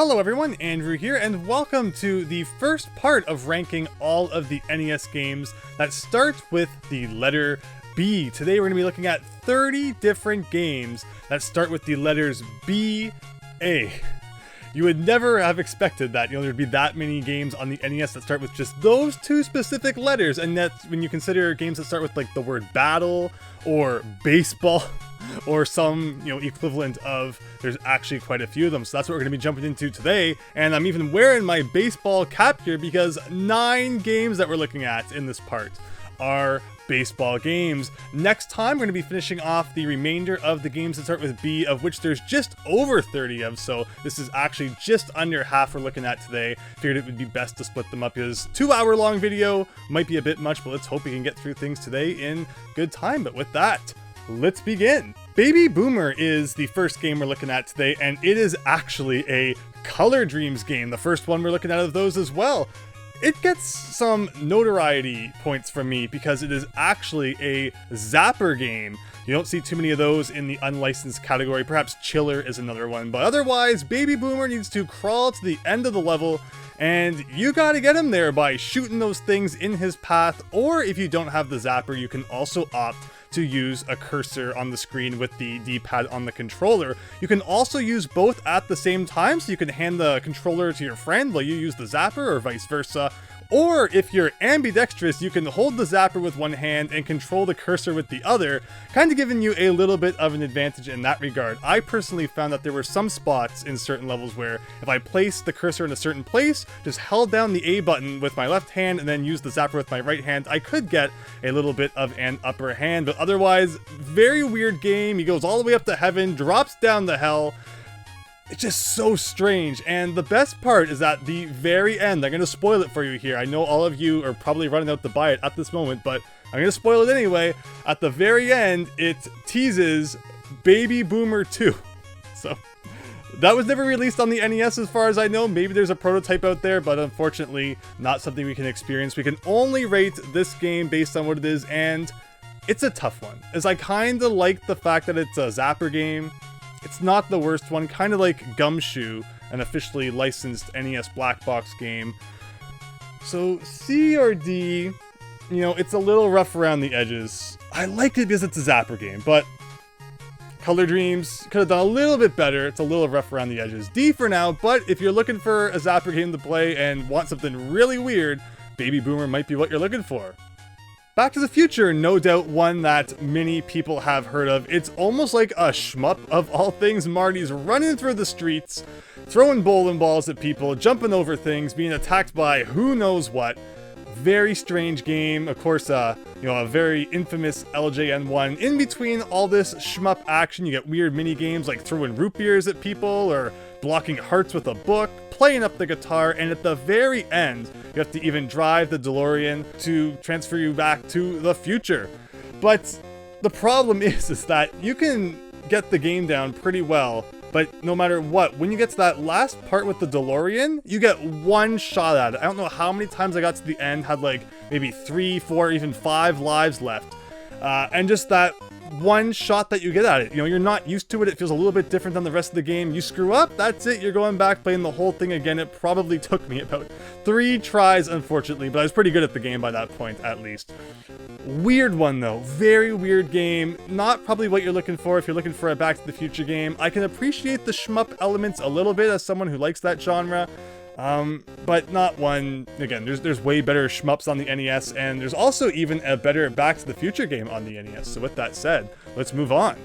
Hello everyone, Andrew here, and welcome to the first part of ranking all of the NES games that start with the letter B. Today we're going to be looking at 30 different games that start with the letters B, A. You would never have expected that, there'd be that many games on the NES that start with just those two specific letters, and that's when you consider games that start with like the word battle or baseball or some, equivalent of, there's actually quite a few of them. So that's what we're going to be jumping into today, and I'm even wearing my baseball cap here because 9 games that we're looking at in this part are baseball games. Next time, we're going to be finishing off the remainder of the games that start with B, of which there's just over 30 of, so this is actually just under half we're looking at today. Figured it would be best to split them up because 2-hour-long video might be a bit much, but let's hope we can get through things today in good time. But with that, let's begin. Baby Boomer is the first game we're looking at today, and it is actually a Color Dreams game, the first one we're looking at of those as well. It gets some notoriety points from me because it is actually a Zapper game. You don't see too many of those in the unlicensed category. Perhaps Chiller is another one, but otherwise, Baby Boomer needs to crawl to the end of the level, and you gotta get him there by shooting those things in his path, or if you don't have the Zapper, you can also opt to use a cursor on the screen with the D-pad on the controller. You can also use both at the same time, so you can hand the controller to your friend while you use the Zapper, or vice versa. Or if you're ambidextrous, you can hold the Zapper with one hand and control the cursor with the other, kind of giving you a little bit of an advantage in that regard. I personally found that there were some spots in certain levels where if I placed the cursor in a certain place, just held down the A button with my left hand and then used the Zapper with my right hand, I could get a little bit of an upper hand. But otherwise, very weird game. He goes all the way up to heaven, drops down to hell. It's just so strange, and the best part is at the very end. I'm going to spoil it for you here. I know all of you are probably running out to buy it at this moment, but I'm going to spoil it anyway. At the very end, it teases Baby Boomer 2. So that was never released on the NES as far as I know. Maybe there's a prototype out there, but unfortunately not something we can experience. We can only rate this game based on what it is, and it's a tough one, as I kind of like the fact that it's a Zapper game. It's not the worst one, kind of like Gumshoe, an officially licensed NES black box game. So C or D, it's a little rough around the edges. I liked it because it's a Zapper game, but Color Dreams could have done a little bit better. It's a little rough around the edges. D for now, but if you're looking for a Zapper game to play and want something really weird, Baby Boomer might be what you're looking for. Back to the Future, no doubt one that many people have heard of. It's almost like a shmup of all things. Marty's running through the streets, throwing bowling balls at people, jumping over things, being attacked by who knows what. Very strange game. Of course, a very infamous LJN1. In between all this shmup action, you get weird mini games like throwing root beers at people or blocking hearts with a book, playing up the guitar, and at the very end, you have to even drive the DeLorean to transfer you back to the future. But the problem is that you can get the game down pretty well, but no matter what, when you get to that last part with the DeLorean, you get one shot at it. I don't know how many times I got to the end, had like maybe 3, 4, even 5 lives left. And just that one shot that you get at it. You're not used to it. It feels a little bit different than the rest of the game. You screw up, that's it. You're going back, playing the whole thing again. It probably took me about 3 tries, unfortunately, but I was pretty good at the game by that point, at least. Weird one, though. Very weird game. Not probably what you're looking for if you're looking for a Back to the Future game. I can appreciate the shmup elements a little bit as someone who likes that genre. But not one. Again, there's way better shmups on the NES, and there's also even a better Back to the Future game on the NES. So with that said, let's move on.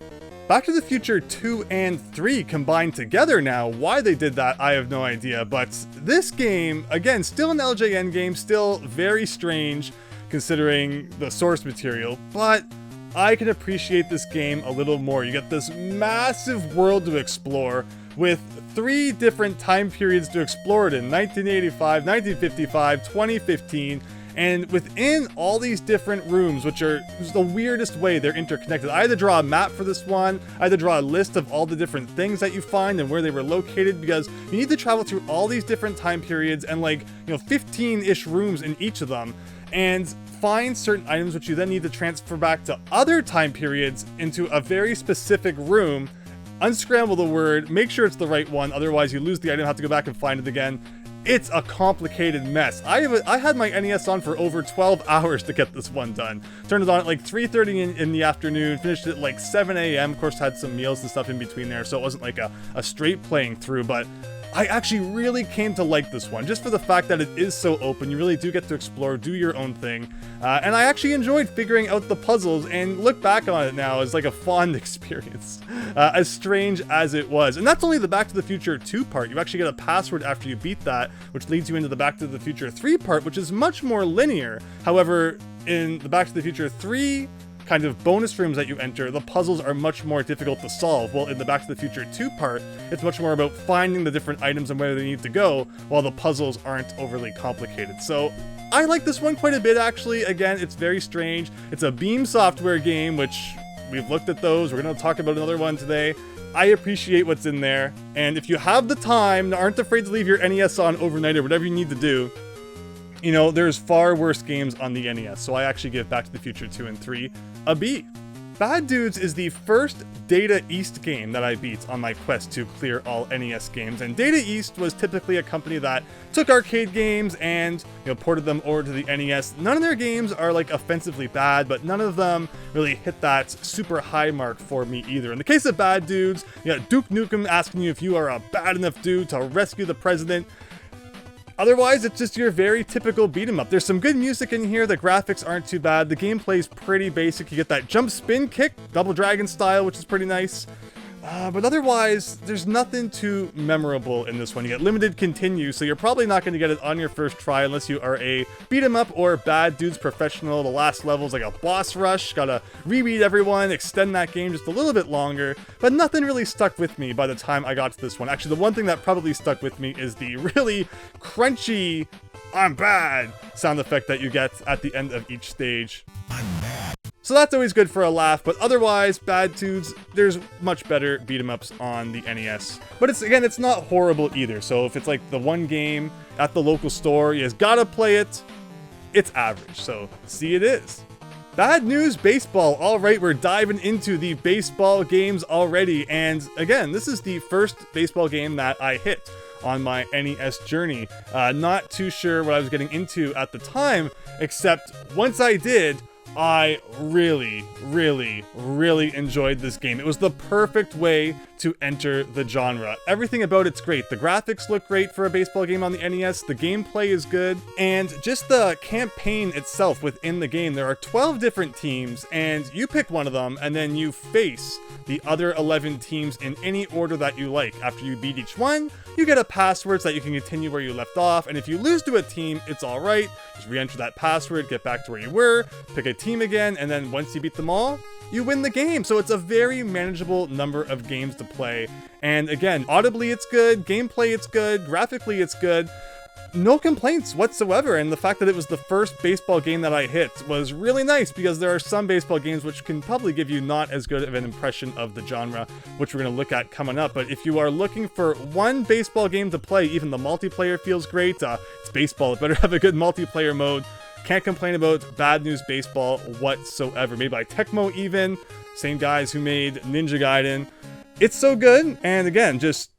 Back to the Future 2 and 3 combined together now. Why they did that, I have no idea. But this game, again, still an LJN game, still very strange considering the source material, but I can appreciate this game a little more. You get this massive world to explore with 3 different time periods to explore it in: 1985, 1955, 2015, and within all these different rooms, which are the weirdest way they're interconnected. I had to draw a map for this one. I had to draw a list of all the different things that you find and where they were located, because you need to travel through all these different time periods and 15-ish rooms in each of them, and find certain items which you then need to transfer back to other time periods into a very specific room unscramble the word, make sure it's the right one, otherwise you lose the item, have to go back and find it again. It's a complicated mess. I had my NES on for over 12 hours to get this one done. Turned it on at like 3:30 in the afternoon, finished it at like 7 a.m. Of course, had some meals and stuff in between there, so it wasn't like a straight playing through, but I actually really came to like this one, just for the fact that it is so open. You really do get to explore, do your own thing, and I actually enjoyed figuring out the puzzles, and look back on it now as like a fond experience, as strange as it was. And that's only the Back to the Future 2 part. You actually get a password after you beat that, which leads you into the Back to the Future 3 part, which is much more linear. However, in the Back to the Future 3 kind of bonus rooms that you enter, the puzzles are much more difficult to solve. Well, in the Back to the Future 2 part, it's much more about finding the different items and where they need to go, while the puzzles aren't overly complicated. So I like this one quite a bit, actually. Again, it's very strange. It's a Beam Software game, which we've looked at those. We're going to talk about another one today. I appreciate what's in there, and if you have the time, aren't afraid to leave your NES on overnight or whatever you need to do, you know, there's far worse games on the NES, so I actually give Back to the Future 2 and 3 a B. Bad Dudes is the first Data East game that I beat on my quest to clear all NES games, and Data East was typically a company that took arcade games and, you know, ported them over to the NES. None of their games are like offensively bad, but none of them really hit that super high mark for me either. In the case of Bad Dudes, you got Duke Nukem asking you if you are a bad enough dude to rescue the president. Otherwise, it's just your very typical beat 'em up. There's some good music in here, the graphics aren't too bad, the gameplay's pretty basic. You get that jump spin kick, Double Dragon style, which is pretty nice. But otherwise, there's nothing too memorable in this one. You get limited continue, so you're probably not going to get it on your first try unless you are a beat 'em up or Bad Dudes professional. The last level's like a boss rush, gotta rebeat everyone, extend that game just a little bit longer, but nothing really stuck with me by the time I got to this one. Actually, the one thing that probably stuck with me is the really crunchy, "I'm bad" sound effect that you get at the end of each stage. So that's always good for a laugh, but otherwise, Bad Dudes, there's much better beat-em-ups on the NES. But it's not horrible either, so if it's like the one game at the local store, you just gotta play it, it's average, so C it is. Bad News Baseball. All right, we're diving into the baseball games already, and again, this is the first baseball game that I hit on my NES journey. Not too sure what I was getting into at the time, except once I did, I really enjoyed this game. It was the perfect way to enter the genre. Everything about it's great. The graphics look great for a baseball game on the NES, the gameplay is good, and just the campaign itself within the game. There are 12 different teams, and you pick one of them, and then you face the other 11 teams in any order that you like. After you beat each one, you get a password so that you can continue where you left off, and if you lose to a team, it's alright. Just re-enter that password, get back to where you were, pick a team again, and then once you beat them all, you win the game. So it's a very manageable number of games to play. And again, audibly it's good, gameplay it's good, graphically it's good. No complaints whatsoever, and the fact that it was the first baseball game that I hit was really nice, because there are some baseball games which can probably give you not as good of an impression of the genre, which we're going to look at coming up. But if you are looking for one baseball game to play, even the multiplayer feels great. It's baseball, it better have a good multiplayer mode. Can't complain about Bad News Baseball whatsoever. Made by Tecmo even, same guys who made Ninja Gaiden. It's so good, and again, just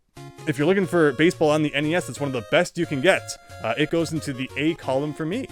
if you're looking for baseball on the NES, it's one of the best you can get. It goes into the A column for me.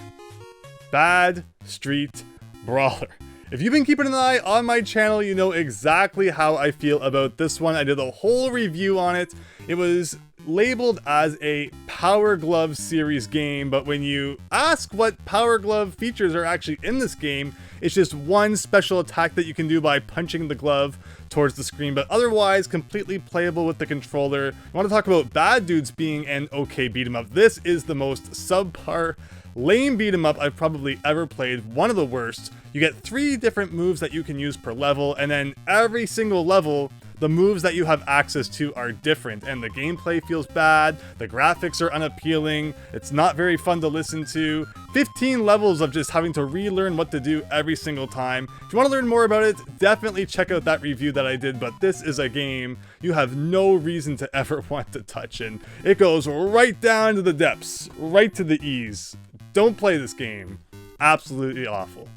Bad Street Brawler. If you've been keeping an eye on my channel, you know exactly how I feel about this one. I did a whole review on it. It was labeled as a Power Glove series game, but when you ask what Power Glove features are actually in this game, it's just one special attack that you can do by punching the glove towards the screen, but otherwise completely playable with the controller. I want to talk about Bad Dudes being an okay beat 'em up. This is the most subpar, lame beat 'em up I've probably ever played, one of the worst. You get 3 different moves that you can use per level, and then every single level, the moves that you have access to are different, and the gameplay feels bad, the graphics are unappealing, it's not very fun to listen to. 15 levels of just having to relearn what to do every single time. If you want to learn more about it, definitely check out that review that I did, but this is a game you have no reason to ever want to touch, and it goes right down to the depths, right to the E's. Don't play this game. Absolutely awful.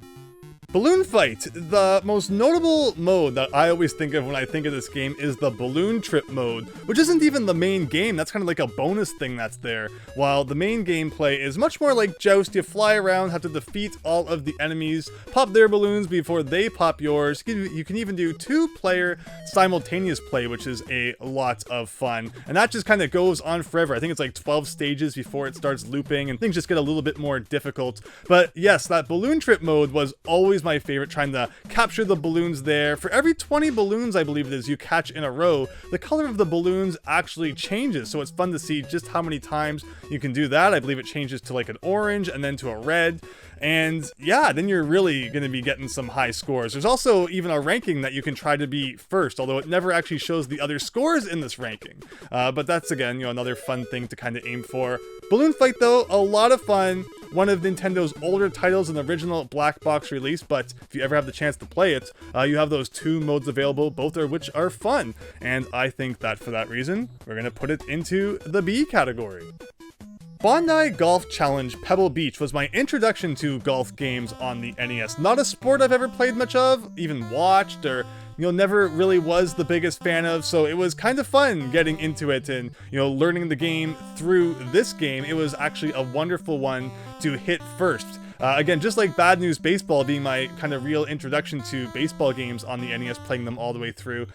Balloon Fight. The most notable mode that I always think of when I think of this game is the balloon trip mode, which isn't even the main game. That's kind of like a bonus thing that's there. While the main gameplay is much more like Joust. You fly around, have to defeat all of the enemies, pop their balloons before they pop yours. You can even do 2-player simultaneous play, which is a lot of fun. And that just kind of goes on forever. I think it's like 12 stages before it starts looping and things just get a little bit more difficult. But yes, that balloon trip mode was always my favorite, trying to capture the balloons there. For every 20 balloons, I believe it is, you catch in a row, the color of the balloons actually changes. So it's fun to see just how many times you can do that. I believe it changes to like an orange and then to a red. And yeah, then you're really going to be getting some high scores. There's also even a ranking that you can try to be first, although it never actually shows the other scores in this ranking. But that's, again, another fun thing to kind of aim for. Balloon Fight, though, a lot of fun. One of Nintendo's older titles, an original black box release, but if you ever have the chance to play it, you have those 2 modes available, both of which are fun. And I think that for that reason, we're going to put it into the B category. Bandai Golf Challenge Pebble Beach was my introduction to golf games on the NES. Not a sport I've ever played much of, even watched, or never really was the biggest fan of, so it was kind of fun getting into it and, learning the game through this game. It was actually a wonderful one to hit first. Again, just like Bad News Baseball being my kind of real introduction to baseball games on the NES, playing them all the way through,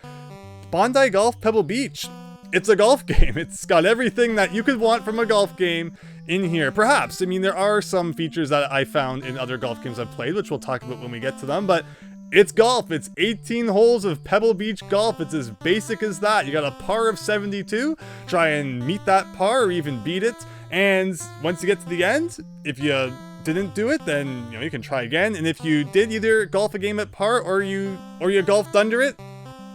Bandai Golf Pebble Beach. It's a golf game. It's got everything that you could want from a golf game in here. Perhaps. I mean, there are some features that I found in other golf games I've played, which we'll talk about when we get to them, but it's golf. It's 18 holes of Pebble Beach golf. It's as basic as that. You got a par of 72. Try and meet that par or even beat it. And once you get to the end, if you didn't do it, then you can try again. And if you did either golf a game at par or you golfed under it,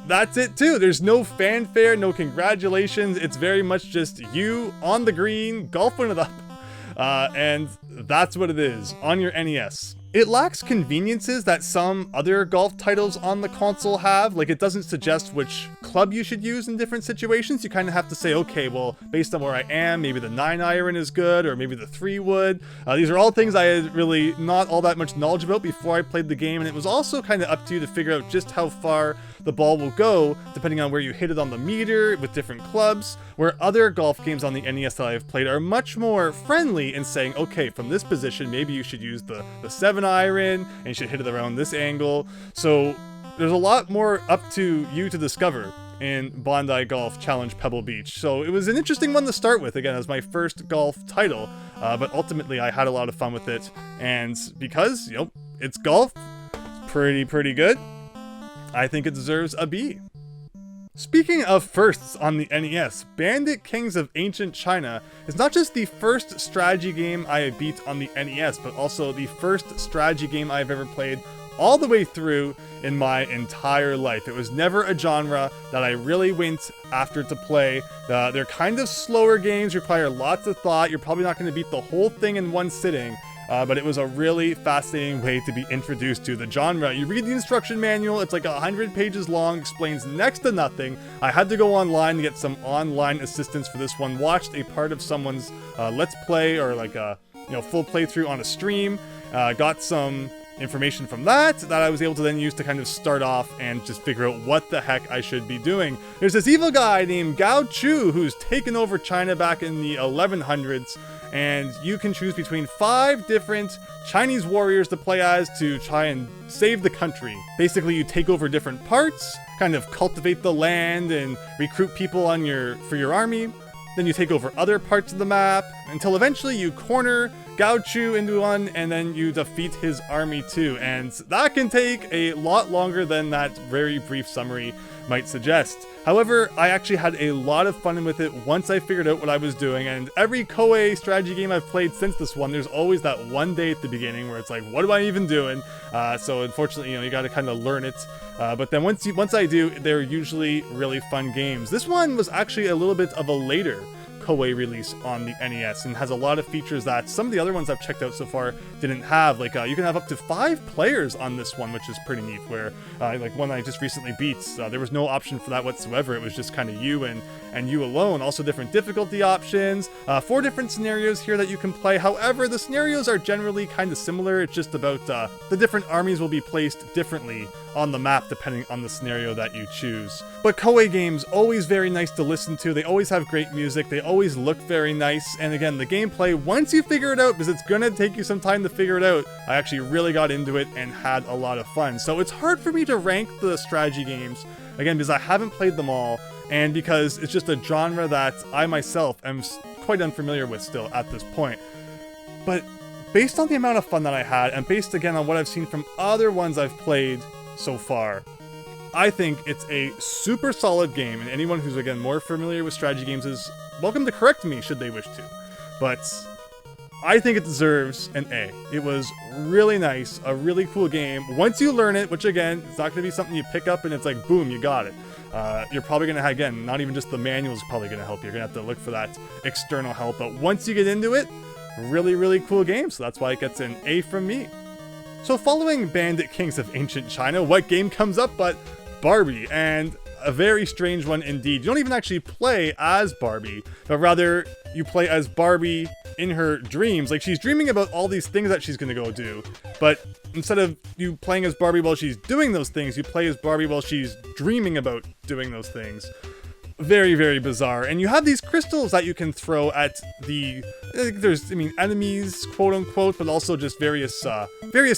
that's it too. There's no fanfare, no congratulations. It's very much just you on the green, golfing it up. And that's what it is on your NES. It lacks conveniences that some other golf titles on the console have. Like, it doesn't suggest which club you should use in different situations. You kind of have to say, okay, well, based on where I am, maybe the 9-iron is good, or maybe the 3-wood. These are all things I had really not all that much knowledge about before I played the game, and it was also kind of up to you to figure out just how far the ball will go, depending on where you hit it on the meter with different clubs, where other golf games on the NES that I've played are much more friendly in saying, okay, from this position, maybe you should use the 7-iron, and you should hit it around this angle. So there's a lot more up to you to discover in Bandai Golf Challenge Pebble Beach. So it was an interesting one to start with, again, as my first golf title, but ultimately I had a lot of fun with it, and because, it's golf, it's pretty good, I think it deserves a B. Speaking of firsts on the NES, Bandit Kings of Ancient China is not just the first strategy game I beat on the NES, but also the first strategy game I've ever played all the way through in my entire life. It was never a genre that I really went after to play. They're kind of slower games, require lots of thought. You're probably not going to beat the whole thing in one sitting. But it was a really fascinating way to be introduced to the genre. You read the instruction manual, it's like 100 pages long, explains next to nothing. I had to go online to get some online assistance for this one, watched a part of someone's Let's Play or like a full playthrough on a stream, got some information from that I was able to then use to kind of start off and just figure out what the heck I should be doing. There's this evil guy named Gao Chu who's taken over China back in the 1100s, and you can choose between 5 different Chinese warriors to play as to try and save the country. Basically, you take over different parts, kind of cultivate the land and recruit people for your army. Then you take over other parts of the map until eventually you corner Gao Chu into one, and then you defeat his army too. And that can take a lot longer than that very brief summary might suggest. However, I actually had a lot of fun with it once I figured out what I was doing, and every Koei strategy game I've played since this one, there's always that one day at the beginning where it's like, what am I even doing? So unfortunately, you got to kind of learn it. But then once I do, they're usually really fun games. This one was actually a little bit of a later Koei release on the NES, and has a lot of features that some of the other ones I've checked out so far didn't have. Like you can have up to 5 players on this one, which is pretty neat, where like one I just recently beat, there was no option for that whatsoever. It was just kind of you and you alone. Also different difficulty options, 4 different scenarios here that you can play. However, the scenarios are generally kind of similar. It's just about the different armies will be placed differently on the map depending on the scenario that you choose. But Koei games, always very nice to listen to. They always have great music. They always look very nice. And again, the gameplay, once you figure it out, because it's gonna take you some time to figure it out, I actually really got into it and had a lot of fun. So it's hard for me to rank the strategy games, again, because I haven't played them all, and because it's just a genre that I myself am quite unfamiliar with still at this point. But based on the amount of fun that I had, and based again on what I've seen from other ones I've played so far, I think it's a super solid game, and anyone who's again more familiar with strategy games is welcome to correct me should they wish to. But I think it deserves an A. It was really nice, a really cool game. Once you learn it, which again, it's not going to be something you pick up and it's like, boom, you got it. You're probably going to, again, not even just the manual is probably going to help you. You're going to have to look for that external help. But once you get into it, really, really cool game. So that's why it gets an A from me. So following Bandit Kings of Ancient China, what game comes up but Barbie? And a very strange one indeed. You don't even actually play as Barbie, but rather you play as Barbie in her dreams. Like, she's dreaming about all these things that she's gonna go do, but instead of you playing as Barbie while she's doing those things, you play as Barbie while she's dreaming about doing those things. Very, very bizarre. And you have these crystals that you can throw at the, there's, I mean, enemies, quote unquote, but also just various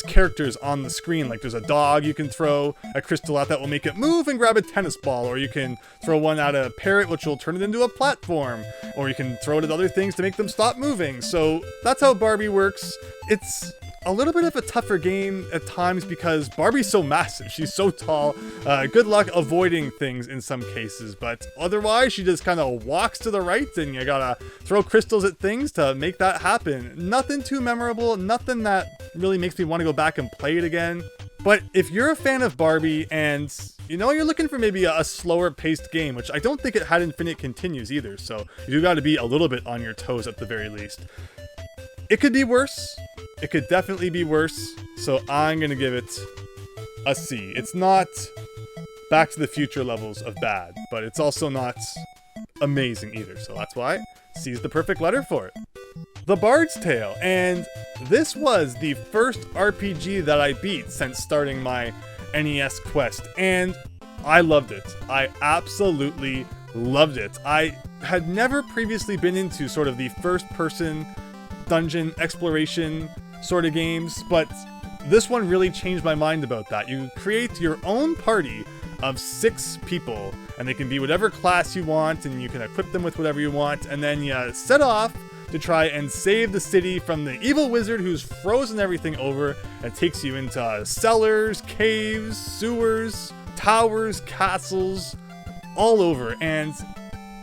characters on the screen. Like, there's a dog you can throw a crystal at that will make it move and grab a tennis ball, or you can throw one at a parrot which will turn it into a platform, or you can throw it at other things to make them stop moving. So that's how Barbie works. It's a little bit of a tougher game at times because Barbie's so massive. She's so tall. Good luck avoiding things in some cases, but otherwise she just kind of walks to the right and you gotta throw crystals at things to make that happen. Nothing too memorable, nothing that really makes me want to go back and play it again. But if you're a fan of Barbie and you know you're looking for maybe a slower paced game, which I don't think it had infinite continues either, so you do gotta be a little bit on your toes at the very least. It could be worse. It could definitely be worse, so I'm gonna give it a C. It's not Back to the Future levels of bad, but it's also not amazing either, so that's why C is the perfect letter for it. The Bard's Tale, and this was the first RPG that I beat since starting my NES quest, and I loved it. I absolutely loved it. I had never previously been into sort of the first-person dungeon exploration sort of games, but this one really changed my mind about that. You create your own party of 6 people, and they can be whatever class you want, and you can equip them with whatever you want, and then you set off to try and save the city from the evil wizard who's frozen everything over and takes you into cellars, caves, sewers, towers, castles, all over, and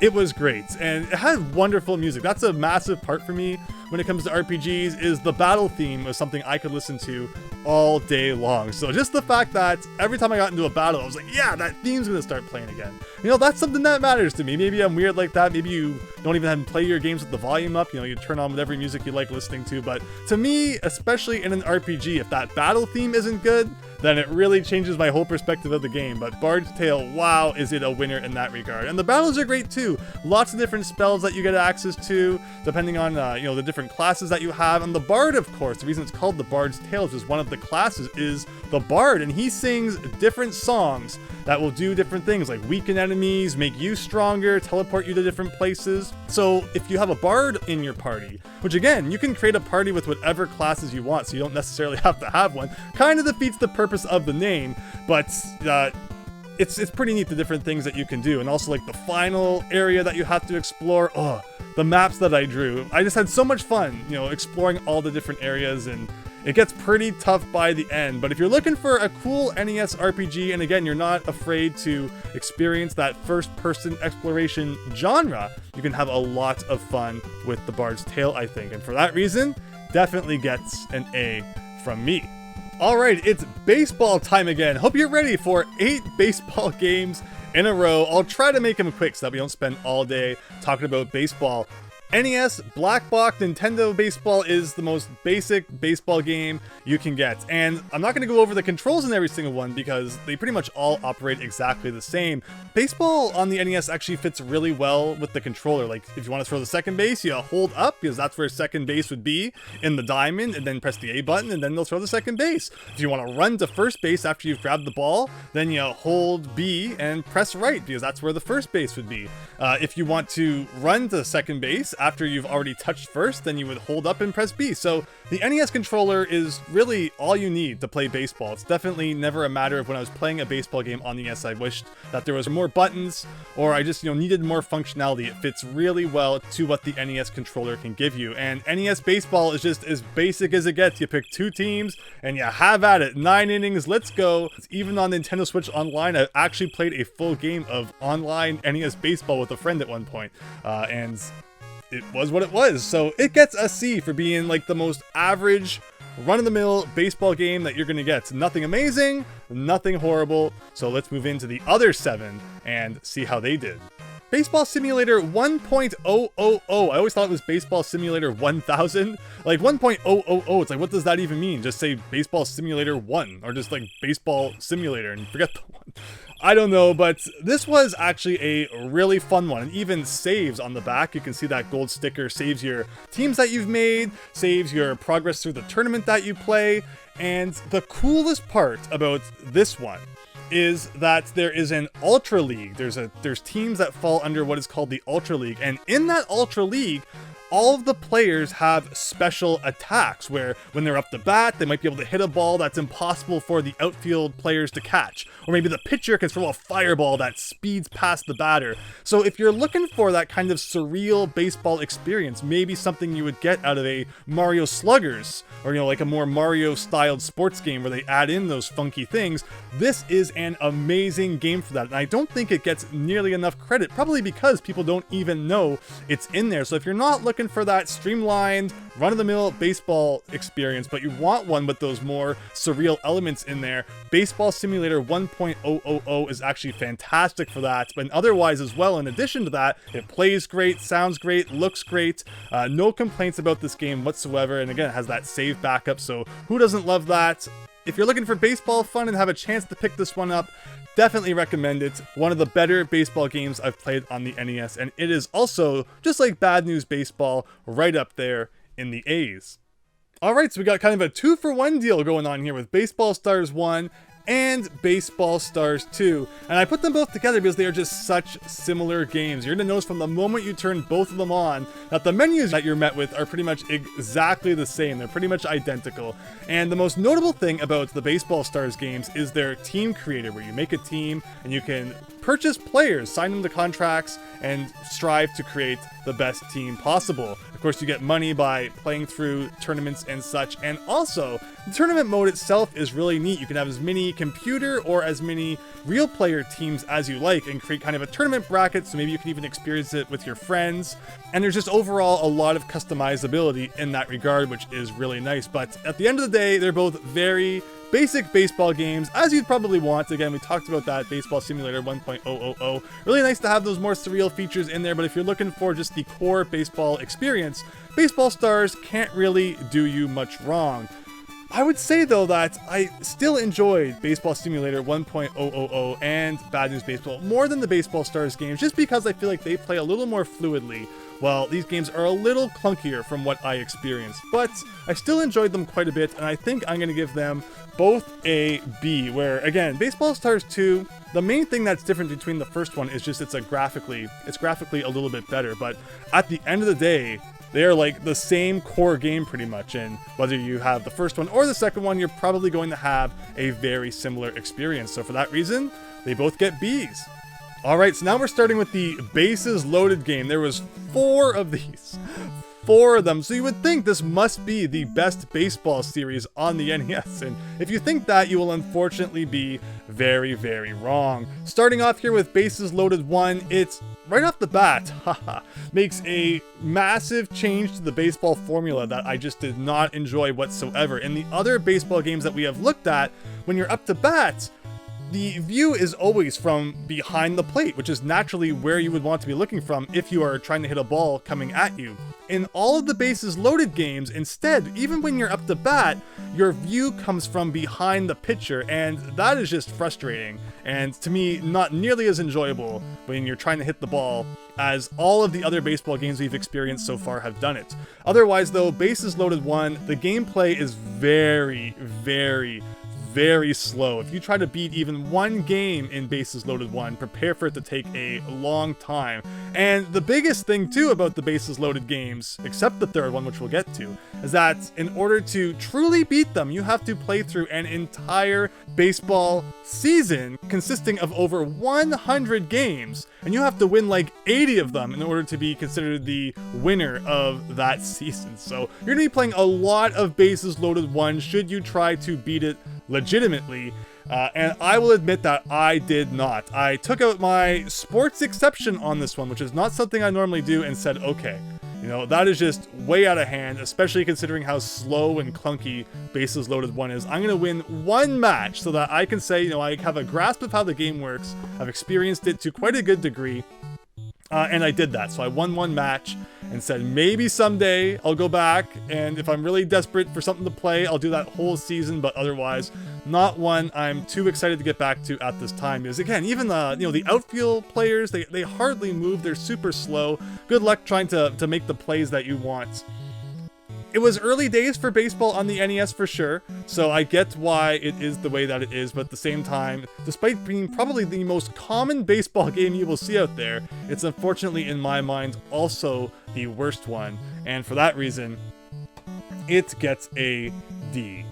it was great, and it had wonderful music. That's a massive part for me when it comes to RPGs, is the battle theme was something I could listen to all day long. So just the fact that every time I got into a battle, I was like, yeah, that theme's gonna start playing again. You know, that's something that matters to me. Maybe I'm weird like that. Maybe you don't even have to play your games with the volume up. You know, you turn on whatever music you like listening to. But to me, especially in an RPG, if that battle theme isn't good, then it really changes my whole perspective of the game. But Bard's Tale, wow, is it a winner in that regard. And the battles are great too. Lots of different spells that you get access to, depending on, you know, the different classes that you have. And the Bard, of course, the reason it's called the Bard's Tale is just one of the classes is the Bard. And he sings different songs that will do different things, like weaken enemies, make you stronger, teleport you to different places. So if you have a Bard in your party, which again, you can create a party with whatever classes you want, so you don't necessarily have to have one, kind of defeats the purpose of the name, but it's pretty neat, the different things that you can do. And also, like, the final area that you have to explore, oh, the maps that I drew. I just had so much fun, you know, exploring all the different areas, and it gets pretty tough by the end. But if you're looking for a cool NES RPG, and again, you're not afraid to experience that first-person exploration genre, you can have a lot of fun with the Bard's Tale, I think. And for that reason, definitely gets an A from me. Alright, it's baseball time again. Hope you're ready for 8 baseball games in a row. I'll try to make them quick so that we don't spend all day talking about baseball. NES Black Box Nintendo Baseball is the most basic baseball game you can get, and I'm not going to go over the controls in every single one because they pretty much all operate exactly the same. Baseball on the NES actually fits really well with the controller. Like, if you want to throw the second base, you hold up because that's where second base would be in the diamond, and then press the A button and then they'll throw the second base. If you want to run to first base after you've grabbed the ball, then you hold B and press right because that's where the first base would be. If you want to run to second base after you've already touched first, then you would hold up and press B. So the NES controller is really all you need to play baseball. It's definitely never a matter of when I was playing a baseball game on the NES, I wished that there was more buttons, or I just, needed more functionality. It fits really well to what the NES controller can give you. And NES baseball is just as basic as it gets. You pick 2 teams and you have at it. 9 innings, let's go. Even on Nintendo Switch Online, I actually played a full game of online NES baseball with a friend at one point. And it was what it was. So it gets a C for being like the most average run-of-the-mill baseball game that you're gonna get. Nothing amazing, nothing horrible. So let's move into the other 7 and see how they did. Baseball Simulator 1.000. I always thought it was Baseball Simulator 1000. Like 1.000, it's like, what does that even mean? Just say Baseball Simulator 1, or just like Baseball Simulator and forget the 1. I don't know, but this was actually a really fun one. And even saves on the back. You can see that gold sticker saves your teams that you've made, saves your progress through the tournament that you play. And the coolest part about this one is that there is an Ultra League. There's teams that fall under what is called the Ultra League, and in that Ultra League, all of the players have special attacks where when they're up to bat, they might be able to hit a ball that's impossible for the outfield players to catch. Or maybe the pitcher can throw a fireball that speeds past the batter. So if you're looking for that kind of surreal baseball experience, maybe something you would get out of a Mario Sluggers, or like a more Mario-styled sports game where they add in those funky things, this is an amazing game for that. And I don't think it gets nearly enough credit, probably because people don't even know it's in there. So if you're not looking for that streamlined, run-of-the-mill baseball experience, but you want one with those more surreal elements in there, Baseball Simulator 1.000 is actually fantastic for that. But otherwise as well, in addition to that, it plays great, sounds great, looks great. No complaints about this game whatsoever. And again, it has that save backup, so who doesn't love that? If you're looking for baseball fun and have a chance to pick this one up, definitely recommend it. One of the better baseball games I've played on the NES, and it is also, just like Bad News Baseball, right up there in the A's. Alright, so we got kind of a 2-for-1 deal going on here with Baseball Stars 1 and Baseball Stars 2. And I put them both together because they are just such similar games. You're going to notice from the moment you turn both of them on that the menus that you're met with are pretty much exactly the same. They're pretty much identical. And the most notable thing about the Baseball Stars games is their team creator, where you make a team and you can purchase players, sign them to contracts, and strive to create the best team possible. Of course, you get money by playing through tournaments and such, and also, the tournament mode itself is really neat. You can have as many computer or as many real player teams as you like and create kind of a tournament bracket, so maybe you can even experience it with your friends. And there's just overall a lot of customizability in that regard, which is really nice. But at the end of the day, they're both very basic baseball games, as you'd probably want. Again, we talked about that Baseball Simulator 1.000. Really nice to have those more surreal features in there, but if you're looking for just the core baseball experience, Baseball Stars can't really do you much wrong. I would say, though, that I still enjoyed Baseball Simulator 1.000 and Bad News Baseball more than the Baseball Stars games, just because I feel like they play a little more fluidly, while these games are a little clunkier from what I experienced. But I still enjoyed them quite a bit, and I think I'm going to give them both a B, where, again, Baseball Stars 2, the main thing that's different between the first one is just it's graphically a little bit better, but at the end of the day, they are like the same core game pretty much, and whether you have the first one or the second one, you're probably going to have a very similar experience. So for that reason, they both get Bs. Alright, so now we're starting with the bases loaded game. There was 4 of these. 4 of them. So you would think this must be the best baseball series on the NES. And if you think that, you will unfortunately be very, very wrong. Starting off here with Bases Loaded 1, it's right off the bat, makes a massive change to the baseball formula that I just did not enjoy whatsoever. In the other baseball games that we have looked at, when you're up to bat, the view is always from behind the plate, which is naturally where you would want to be looking from if you are trying to hit a ball coming at you. In all of the bases loaded games, instead, even when you're up to bat, your view comes from behind the pitcher, and that is just frustrating, and to me, not nearly as enjoyable when you're trying to hit the ball as all of the other baseball games we've experienced so far have done it. Otherwise though, Bases Loaded 1, the gameplay is very slow. If you try to beat even one game in Bases Loaded 1, prepare for it to take a long time. And the biggest thing too about the Bases Loaded games, except the third one, which we'll get to, is that in order to truly beat them, you have to play through an entire baseball season consisting of over 100 games, and you have to win like 80 of them in order to be considered the winner of that season. So you're going to be playing a lot of Bases Loaded 1 should you try to beat it legitimately, and I will admit that I did not. I took out my sports exception on this one, which is not something I normally do, and said, okay, you know, that is just way out of hand, especially considering how slow and clunky Bases Loaded 1 is. I'm going to win one match so that I can say, you know, I have a grasp of how the game works. I've experienced it to quite a good degree. And I did that. So I won one match and said, maybe someday I'll go back, and if I'm really desperate for something to play, I'll do that whole season, but otherwise, not one I'm too excited to get back to at this time. Because again, even the outfield players, they hardly move, they're super slow. Good luck trying to make the plays that you want. It was early days for baseball on the NES for sure, so I get why it is the way that it is, but at the same time, despite being probably the most common baseball game you will see out there, it's unfortunately in my mind also the worst one, and for that reason, it gets a D.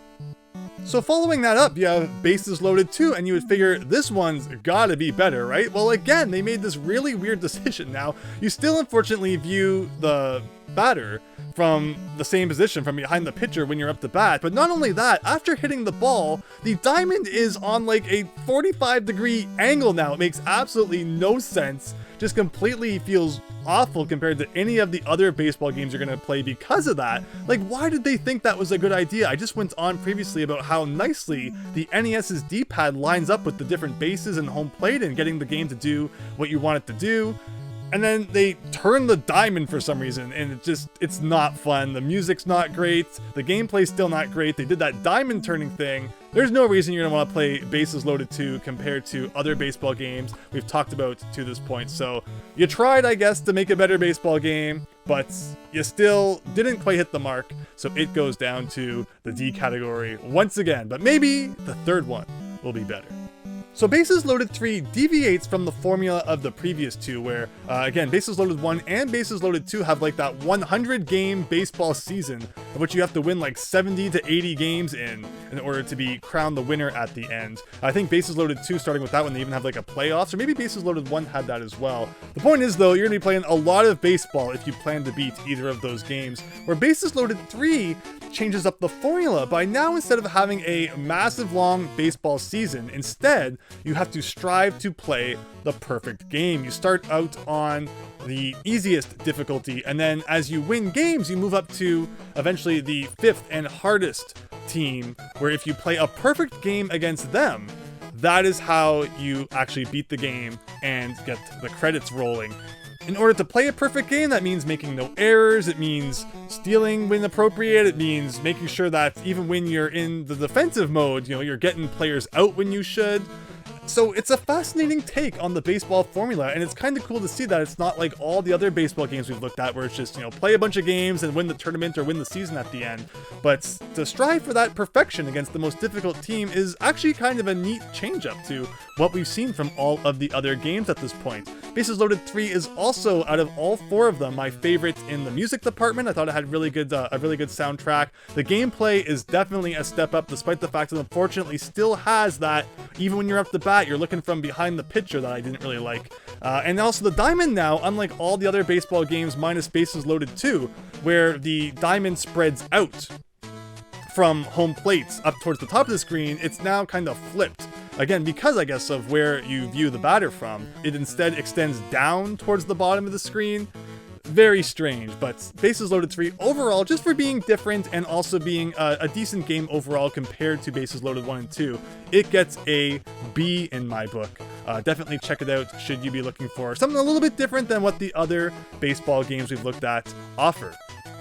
So following that up, you have Bases Loaded 2, and you would figure this one's gotta be better, right? Well, again, they made this really weird decision. Now, you still unfortunately view the batter from the same position, from behind the pitcher when you're up to bat, but not only that, after hitting the ball, the diamond is on like a 45-degree angle now. It makes absolutely no sense, just completely feels awful compared to any of the other baseball games you're going to play because of that. Like, why did they think that was a good idea? I just went on previously about how nicely the NES's D-pad lines up with the different bases and home plate and getting the game to do what you want it to do. And then they turn the diamond for some reason, and it's not fun. The music's not great. The gameplay's still not great. They did that diamond turning thing. There's no reason you're gonna want to play Bases Loaded 2 compared to other baseball games we've talked about to this point. So you tried, I guess, to make a better baseball game, but you still didn't quite hit the mark. So it goes down to the D category once again, but maybe the third one will be better. So Bases Loaded 3 deviates from the formula of the previous two, where, again, Bases Loaded 1 and Bases Loaded 2 have like that 100-game baseball season, of which you have to win like 70 to 80 games in order to be crowned the winner at the end. I think Bases Loaded 2, starting with that one, they even have like a playoffs, or maybe Bases Loaded 1 had that as well. The point is, though, you're going to be playing a lot of baseball if you plan to beat either of those games, where Bases Loaded 3 changes up the formula by now, instead of having a massive long baseball season, instead you have to strive to play the perfect game. You start out on the easiest difficulty, and then as you win games, you move up to eventually the 5th and hardest team, where if you play a perfect game against them, that is how you actually beat the game and get the credits rolling. In order to play a perfect game, that means making no errors, it means stealing when appropriate, it means making sure that even when you're in the defensive mode, you know, you're getting players out when you should. So it's a fascinating take on the baseball formula, and it's kind of cool to see that it's not like all the other baseball games we've looked at, where it's just, you know, play a bunch of games and win the tournament or win the season at the end. But to strive for that perfection against the most difficult team is actually kind of a neat change up to what we've seen from all of the other games at this point. Bases Loaded 3 is also, out of all 4 of them, my favorite in the music department. I thought it had a really good soundtrack. The gameplay is definitely a step up, despite the fact that unfortunately still has that, even when you're up the bat, you're looking from behind the pitcher, that I didn't really like. And also the diamond now, unlike all the other baseball games minus Bases Loaded 2, where the diamond spreads out from home plates up towards the top of the screen, it's now kind of flipped. Again, because I guess of where you view the batter from, it instead extends down towards the bottom of the screen. very strange, but Bases Loaded 3 overall, just for being different and also being a decent game overall compared to Bases Loaded 1 and 2, it gets a B in my book. Definitely check it out should you be looking for something a little bit different than what the other baseball games we've looked at offer.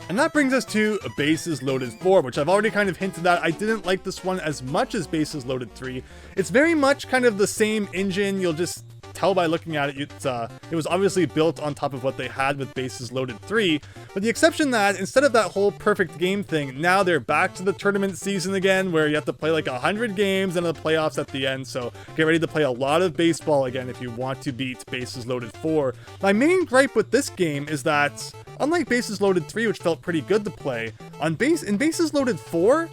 And that brings us to Bases Loaded 4, which I've already kind of hinted at. I didn't like this one as much as Bases Loaded 3. It's very much kind of the same engine. You'll just tell by looking at it. It was obviously built on top of what they had with Bases Loaded 3, with the exception that instead of that whole perfect game thing, now they're back to the tournament season again, where you have to play like 100 games and the playoffs at the end, so get ready to play a lot of baseball again if you want to beat Bases Loaded 4. My main gripe with this game is that, unlike Bases Loaded 3, which felt pretty good to play, in Bases Loaded 4,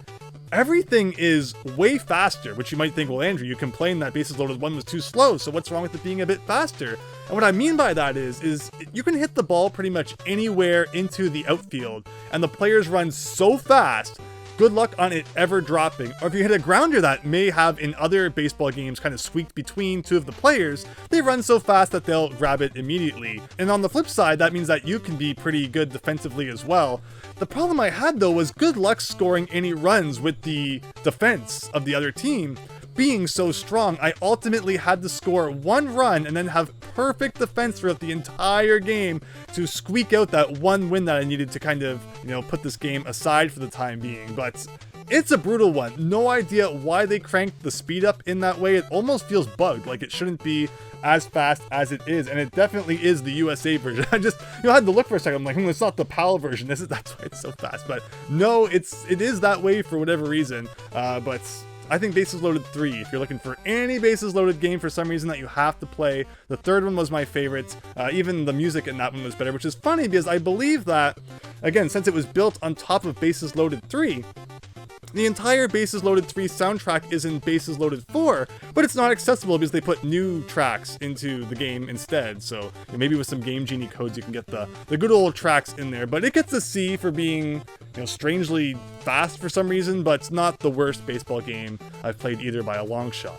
everything is way faster, which you might think, well, Andrew, you complained that Bases Loaded 1 was too slow, so what's wrong with it being a bit faster? And what I mean by that is you can hit the ball pretty much anywhere into the outfield, and the players run so fast, good luck on it ever dropping. Or if you hit a grounder that may have in other baseball games kind of squeaked between two of the players, they run so fast that they'll grab it immediately. And on the flip side, that means that you can be pretty good defensively as well. The problem I had though was good luck scoring any runs with the defense of the other team being so strong. I ultimately had to score one run and then have perfect defense throughout the entire game to squeak out that one win that I needed to kind of, put this game aside for the time being. But it's a brutal one. No idea why they cranked the speed up in that way. It almost feels bugged, like it shouldn't be as fast as it is, and it definitely is the USA version. I just, had to look for a second. I'm like, it's not the PAL version. That's why it's so fast. But no, it is that way for whatever reason. But I think Bases Loaded 3, if you're looking for any Bases Loaded game for some reason that you have to play, the third one was my favorite. Even the music in that one was better, which is funny because I believe that, again, since it was built on top of Bases Loaded 3, the entire Bases Loaded 3 soundtrack is in Bases Loaded 4, but it's not accessible because they put new tracks into the game instead. So maybe with some Game Genie codes you can get the good old tracks in there. But it gets a C for being, strangely fast for some reason, but it's not the worst baseball game I've played either by a long shot.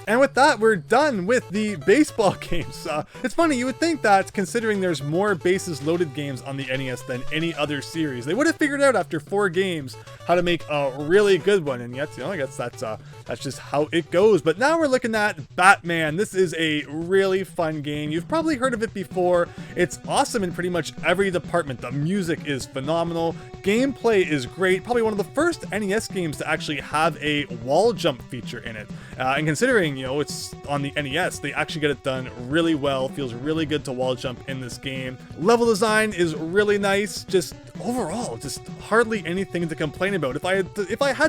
And with that, we're done with the baseball games. It's funny, you would think that considering there's more Bases Loaded games on the NES than any other series, they would have figured out after 4 games how to make a really good one. And yet, I guess that's just how it goes. But now we're looking at Batman. This is a really fun game. You've probably heard of it before. It's awesome in pretty much every department. The music is phenomenal. Gameplay is great. Probably one of the first NES games to actually have a wall jump feature in it. And considering, it's on the NES, they actually get it done really well. Feels really good to wall jump in this game. Level design is really nice. Just overall, just hardly anything to complain about. If I had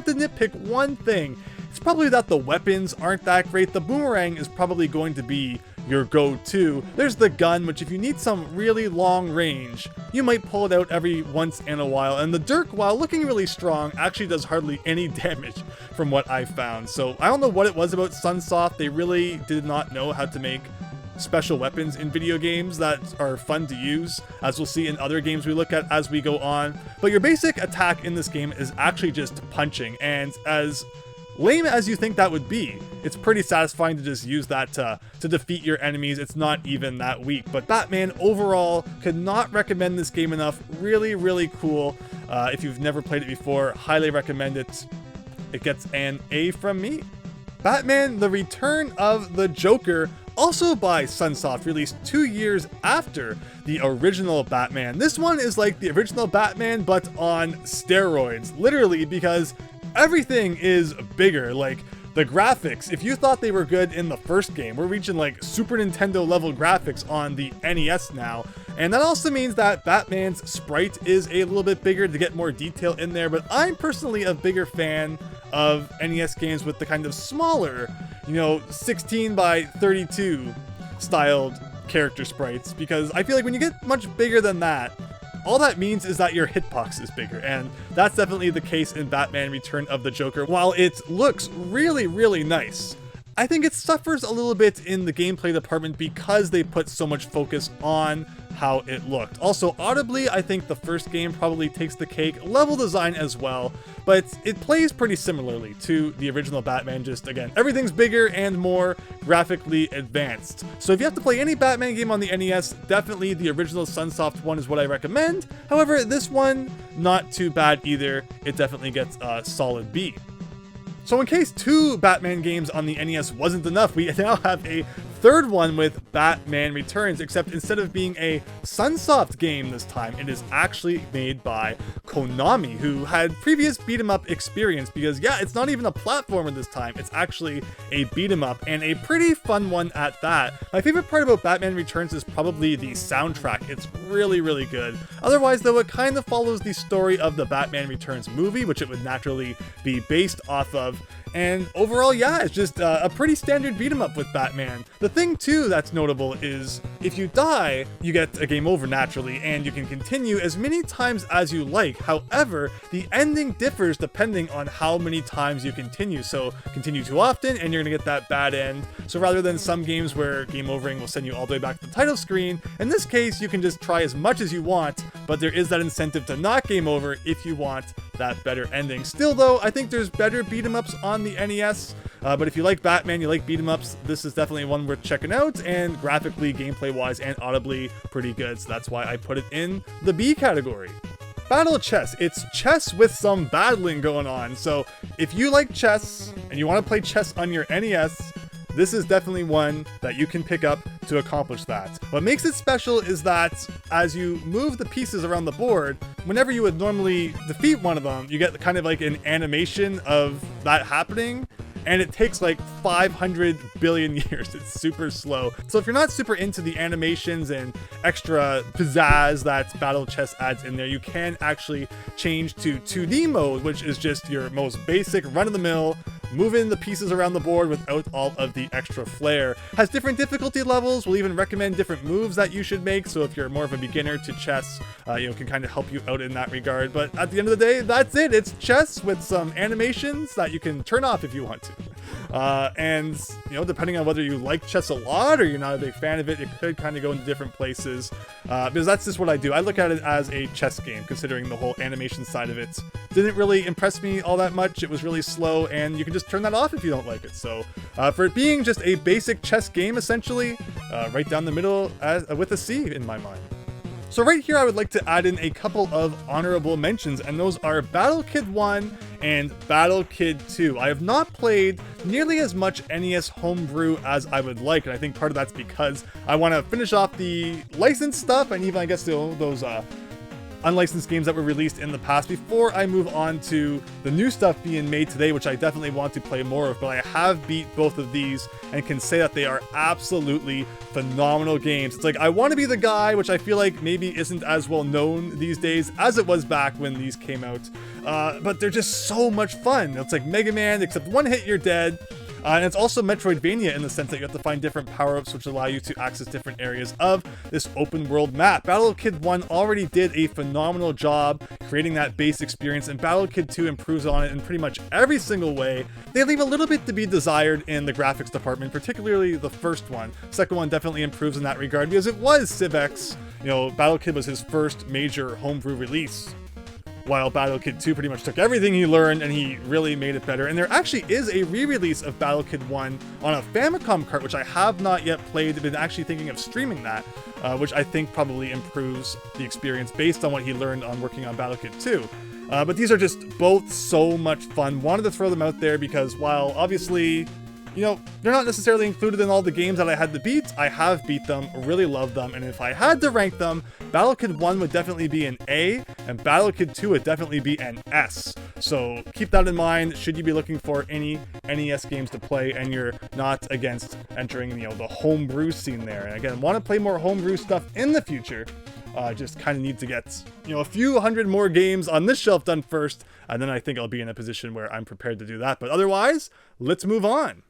to nitpick one thing, it's probably that the weapons aren't that great. The boomerang is probably going to be your go-to. There's the gun, which if you need some really long range, you might pull it out every once in a while. And the dirk, while looking really strong, actually does hardly any damage from what I found. So I don't know what it was about Sunsoft. They really did not know how to make special weapons in video games that are fun to use, as we'll see in other games we look at as we go on. But your basic attack in this game is actually just punching, and as lame as you think that would be, it's pretty satisfying to just use that to defeat your enemies. It's not even that weak. But Batman overall, could not recommend this game enough. Really, really cool. If you've never played it before, highly recommend it. It gets an A from me. Batman: The Return of the Joker, also by Sunsoft, released 2 years after the original Batman. This one is like the original Batman, but on steroids, literally, because everything is bigger. Like the graphics, if you thought they were good in the first game, we're reaching like Super Nintendo level graphics on the NES now. And that also means that Batman's sprite is a little bit bigger to get more detail in there, but I'm personally a bigger fan of NES games with the kind of smaller, 16 by 32 styled character sprites, because I feel like when you get much bigger than that, all that means is that your hitbox is bigger, and that's definitely the case in Batman: Return of the Joker. While it looks really, really nice, I think it suffers a little bit in the gameplay department because they put so much focus on how it looked. Also, audibly, I think the first game probably takes the cake, level design as well, but it plays pretty similarly to the original Batman, just again, everything's bigger and more graphically advanced. So if you have to play any Batman game on the NES, definitely the original Sunsoft one is what I recommend. However, this one, not too bad either. It definitely gets a solid B. So in case 2 Batman games on the NES wasn't enough, we now have a third one with Batman Returns, except instead of being a Sunsoft game this time, it is actually made by Konami, who had previous beat-em-up experience, because yeah, it's not even a platformer this time, it's actually a beat-em-up, and a pretty fun one at that. My favorite part about Batman Returns is probably the soundtrack. It's really, really good. Otherwise, though, it kind of follows the story of the Batman Returns movie, which it would naturally be based off of. And overall, yeah, it's just a pretty standard beat 'em up with Batman. The thing too that's notable is if you die, you get a game over naturally, and you can continue as many times as you like. However, the ending differs depending on how many times you continue. So continue too often and you're gonna get that bad end. So rather than some games where game overing will send you all the way back to the title screen, in this case you can just try as much as you want, but there is that incentive to not game over if you want that better ending. Still though, I think there's better beat 'em ups on the NES, but if you like Batman, you like beat 'em ups, this is definitely one worth checking out, and graphically, gameplay wise, and audibly pretty good, so that's why I put it in the B category. Battle chess. It's chess with some battling going on, so if you like chess and you want to play chess on your NES, this is definitely one that you can pick up to accomplish that. What makes it special is that as you move the pieces around the board, whenever you would normally defeat one of them, you get kind of like an animation of that happening, and it takes like 500 billion years. It's super slow. So if you're not super into the animations and extra pizzazz that Battle Chess adds in there, you can actually change to 2D mode, which is just your most basic run-of-the-mill, moving the pieces around the board without all of the extra flair. Has different difficulty levels, will even recommend different moves that you should make, so if you're more of a beginner to chess, can kind of help you out in that regard. But at the end of the day, that's it. It's chess with some animations that you can turn off if you want to. And depending on whether you like chess a lot or you're not a big fan of it, it could kind of go into different places, because that's just what I do. I look at it as a chess game, considering the whole animation side of it didn't really impress me all that much. It was really slow, and you can just turn that off if you don't like it. So for it being just a basic chess game, essentially, right down the middle with a C in my mind. So right here, I would like to add in a couple of honorable mentions, and those are Battle Kid 1 and Battle Kid 2. I have not played nearly as much NES homebrew as I would like, and I think part of that's because I want to finish off the licensed stuff, and even, I guess, those unlicensed games that were released in the past before I move on to the new stuff being made today, which I definitely want to play more of. But I have beat both of these and can say that they are absolutely phenomenal games. It's like I Want to Be the Guy, which I feel like maybe isn't as well known these days as it was back when these came out, but they're just so much fun. It's like Mega Man, except one hit you're dead. And it's also Metroidvania in the sense that you have to find different power-ups which allow you to access different areas of this open world map. Battle Kid 1 already did a phenomenal job creating that base experience, and Battle Kid 2 improves on it in pretty much every single way. They leave a little bit to be desired in the graphics department, particularly the first one. Second one definitely improves in that regard because it was CivX. Battle Kid was his first major homebrew release, while Battle Kid 2 pretty much took everything he learned and he really made it better. And there actually is a re-release of Battle Kid 1 on a Famicom cart, which I have not yet played. I've been actually thinking of streaming that, which I think probably improves the experience based on what he learned on working on Battle Kid 2. But these are just both so much fun. Wanted to throw them out there because while obviously, they're not necessarily included in all the games that I had to beat, I have beat them, really love them, and if I had to rank them, Battle Kid 1 would definitely be an A, and Battle Kid 2 would definitely be an S. So keep that in mind should you be looking for any NES games to play and you're not against entering, the homebrew scene there. And again, want to play more homebrew stuff in the future. Just kind of need to get, a few hundred more games on this shelf done first, and then I think I'll be in a position where I'm prepared to do that. But otherwise, let's move on.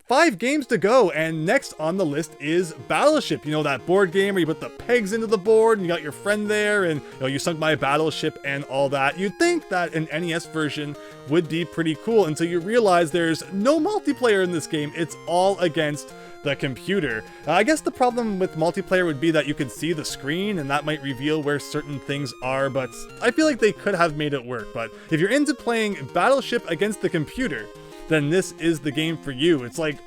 5 games to go, and next on the list is Battleship. You know, that board game where you put the pegs into the board and you got your friend there and you sunk my battleship and all that. You'd think that an NES version would be pretty cool until you realize there's no multiplayer in this game. It's all against the computer. I guess the problem with multiplayer would be that you could see the screen and that might reveal where certain things are, but I feel like they could have made it work. But if you're into playing Battleship against the computer, then this is the game for you. It's like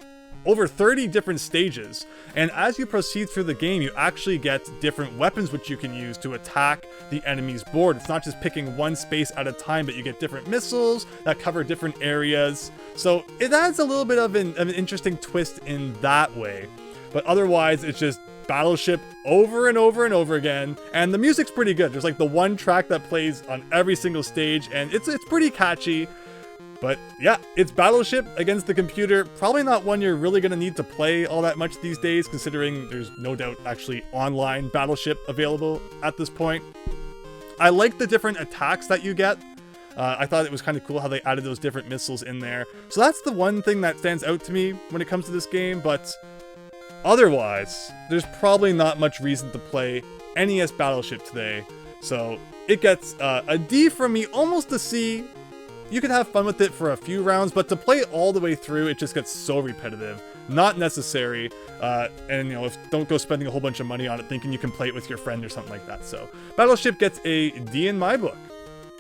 over 30 different stages, and as you proceed through the game, you actually get different weapons which you can use to attack the enemy's board. It's not just picking one space at a time, but you get different missiles that cover different areas. So it adds a little bit of an interesting twist in that way. But otherwise, it's just Battleship over and over and over again, and the music's pretty good. There's like the one track that plays on every single stage, and it's pretty catchy. But yeah, it's Battleship against the computer. Probably not one you're really going to need to play all that much these days, considering there's no doubt actually online Battleship available at this point. I like the different attacks that you get. I thought it was kind of cool how they added those different missiles in there. So that's the one thing that stands out to me when it comes to this game, but otherwise, there's probably not much reason to play NES Battleship today. So it gets a D from me, almost a C. You can have fun with it for a few rounds, but to play it all the way through, it just gets so repetitive. Not necessary, and don't go spending a whole bunch of money on it thinking you can play it with your friend or something like that. So Battleship gets a D in my book.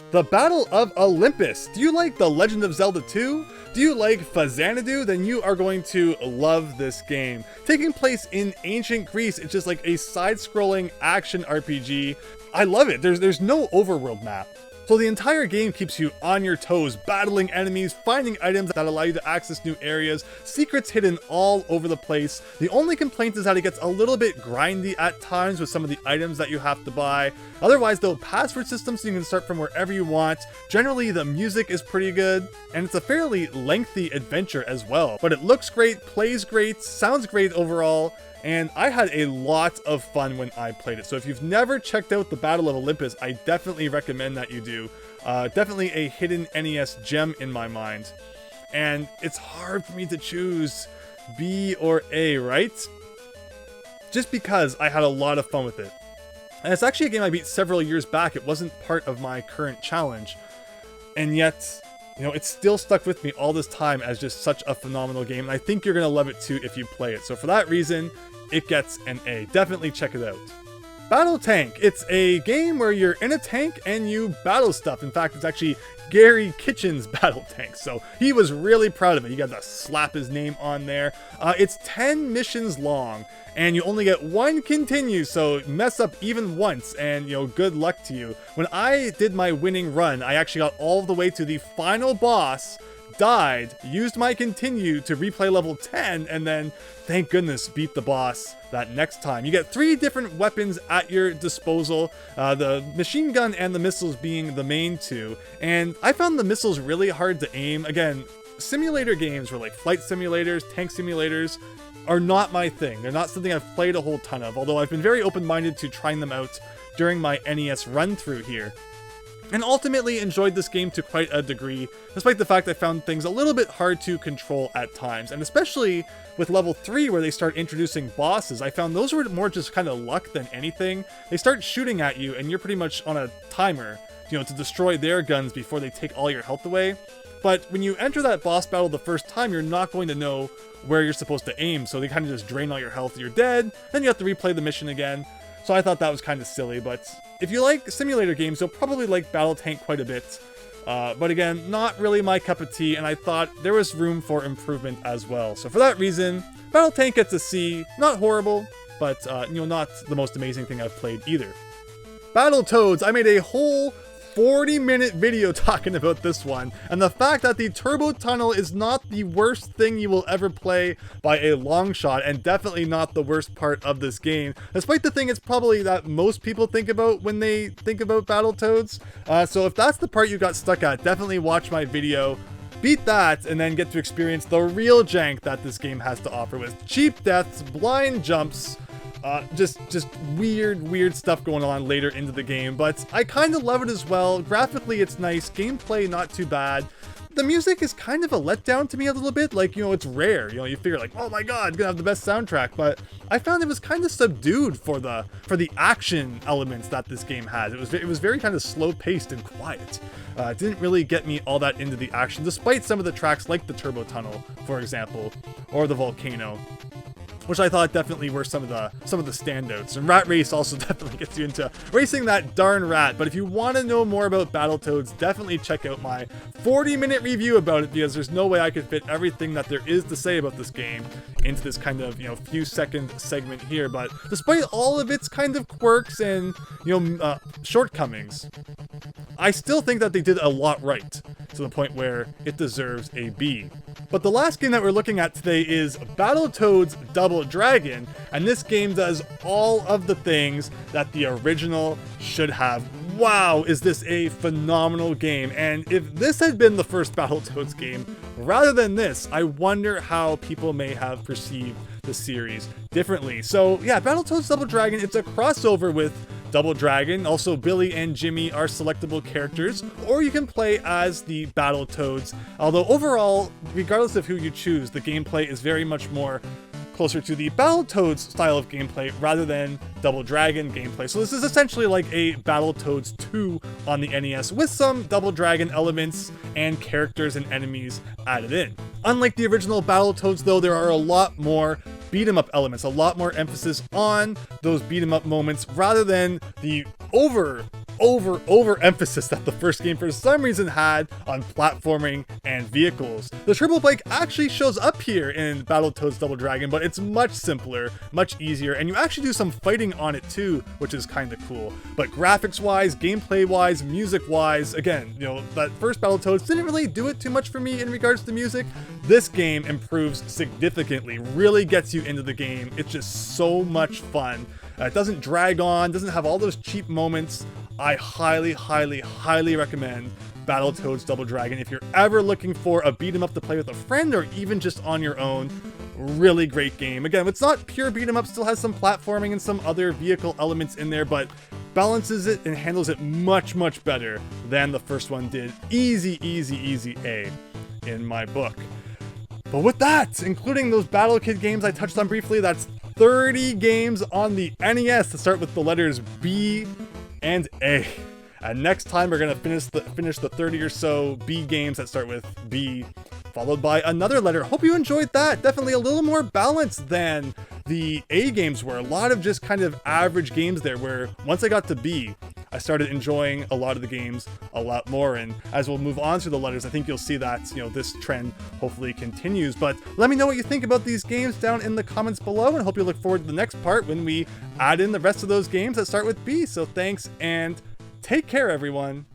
The Battle of Olympus. Do you like The Legend of Zelda 2? Do you like Xanadu? Then you are going to love this game. Taking place in ancient Greece, it's just like a side-scrolling action RPG. I love it. There's no overworld map. So the entire game keeps you on your toes, battling enemies, finding items that allow you to access new areas, secrets hidden all over the place. The only complaint is that it gets a little bit grindy at times with some of the items that you have to buy. Otherwise though, password system so you can start from wherever you want. Generally the music is pretty good, and it's a fairly lengthy adventure as well. But it looks great, plays great, sounds great overall, and I had a lot of fun when I played it. So if you've never checked out the Battle of Olympus, I definitely recommend that you do. Definitely a hidden NES gem in my mind. And it's hard for me to choose B or A, right? Just because I had a lot of fun with it. And it's actually a game I beat several years back. It wasn't part of my current challenge. And yet, it's still stuck with me all this time as just such a phenomenal game. And I think you're going to love it too if you play it. So for that reason, it gets an A. Definitely check it out. Battletank. It's a game where you're in a tank and you battle stuff. In fact, it's actually Gary Kitchen's Battletank, so he was really proud of it. He got to slap his name on there. It's 10 missions long, and you only get one continue, so mess up even once, and good luck to you. When I did my winning run, I actually got all the way to the final boss, died, used my continue to replay level 10, and then, thank goodness, beat the boss that next time. You get 3 different weapons at your disposal, the machine gun and the missiles being the main 2, and I found the missiles really hard to aim. Again, simulator games where like flight simulators, tank simulators are not my thing. They're not something I've played a whole ton of, although I've been very open-minded to trying them out during my NES run-through here. And ultimately enjoyed this game to quite a degree, despite the fact I found things a little bit hard to control at times. And especially with level 3 where they start introducing bosses, I found those were more just kind of luck than anything. They start shooting at you and you're pretty much on a timer, to destroy their guns before they take all your health away. But when you enter that boss battle the first time, you're not going to know where you're supposed to aim, so they kind of just drain all your health, you're dead, then you have to replay the mission again. So I thought that was kind of silly, but if you like simulator games, you'll probably like Battletank quite a bit. But again, not really my cup of tea, and I thought there was room for improvement as well. So for that reason, Battletank gets a C. Not horrible, but not the most amazing thing I've played either. Battletoads, I made a whole 40-minute video talking about this one, and the fact that the turbo tunnel is not the worst thing you will ever play by a long shot, and definitely not the worst part of this game, despite the thing it's probably that most people think about when they think about Battletoads. So if that's the part you got stuck at, definitely watch my video, beat that, and then get to experience the real jank that this game has to offer with cheap deaths, blind jumps, just weird stuff going on later into the game, but I kind of love it as well. Graphically, it's nice. Gameplay, not too bad. the music is kind of a letdown to me a little bit. Like, you know, it's rare. You know, you figure like, oh my god, gonna have the best soundtrack. But I found it was kind of subdued for the action elements that this game has. It was very kind of slow paced and quiet. It didn't really get me all that into the action, despite some of the tracks like the Turbo Tunnel, for example, or the Volcano, which I thought definitely were some of the standouts. And Rat Race also definitely gets you into racing that darn rat. But if you want to know more about Battletoads, definitely check out my 40-minute review about it, because there's no way I could fit everything that there is to say about this game into this kind of, you know, few second segment here. But despite all of its kind of quirks and, you know, shortcomings, I still think that they did a lot right, to the point where it deserves a B. But the last game that we're looking at today is Battletoads Double Dragon, and this game does all of the things that the original should have. Wow, is this a phenomenal game. And if this had been the first Battletoads game, rather than this, I wonder how people may have perceived the series differently. So yeah, Battletoads Double Dragon, it's a crossover with Double Dragon. Also, Billy and Jimmy are selectable characters, or you can play as the Battletoads. Although overall, regardless of who you choose, the gameplay is very much more closer to the Battletoads style of gameplay rather than Double Dragon gameplay. So this is essentially like a Battletoads 2 on the NES with some Double Dragon elements and characters and enemies added in. Unlike the original Battletoads though, there are a lot more beat 'em up elements, a lot more emphasis on those beat 'em up moments rather than the over emphasis that the first game for some reason had on platforming and vehicles. The turbo bike actually shows up here in Battletoads Double Dragon, but it's much simpler, much easier, and you actually do some fighting on it too, which is kind of cool. But graphics wise, gameplay wise, music wise, again, you know, that first Battletoads didn't really do it too much for me in regards to music. This game improves significantly, really gets you into the game. It's just so much fun. It doesn't drag on, doesn't have all those cheap moments. I highly, highly, highly recommend Battletoads Double Dragon if you're ever looking for a beat 'em up to play with a friend or even just on your own. Really great game. Again, it's not pure beat 'em up, still has some platforming and some other vehicle elements in there, but balances it and handles it much, much better than the first one did. Easy, easy, easy A in my book. But with that, including those Battle Kid games I touched on briefly, that's 30 games on the NES to start with the letters B and A. And next time we're gonna finish the 30 or so B games that start with B, followed by another letter. Hope you enjoyed that. Definitely a little more balanced than the A games were. A lot of just kind of average games there, where once I got to B, I started enjoying a lot of the games a lot more. And as we'll move on through the letters, I think you'll see that, you know, this trend hopefully continues. But let me know what you think about these games down in the comments below, and hope you look forward to the next part when we add in the rest of those games that start with B. So thanks and take care, everyone.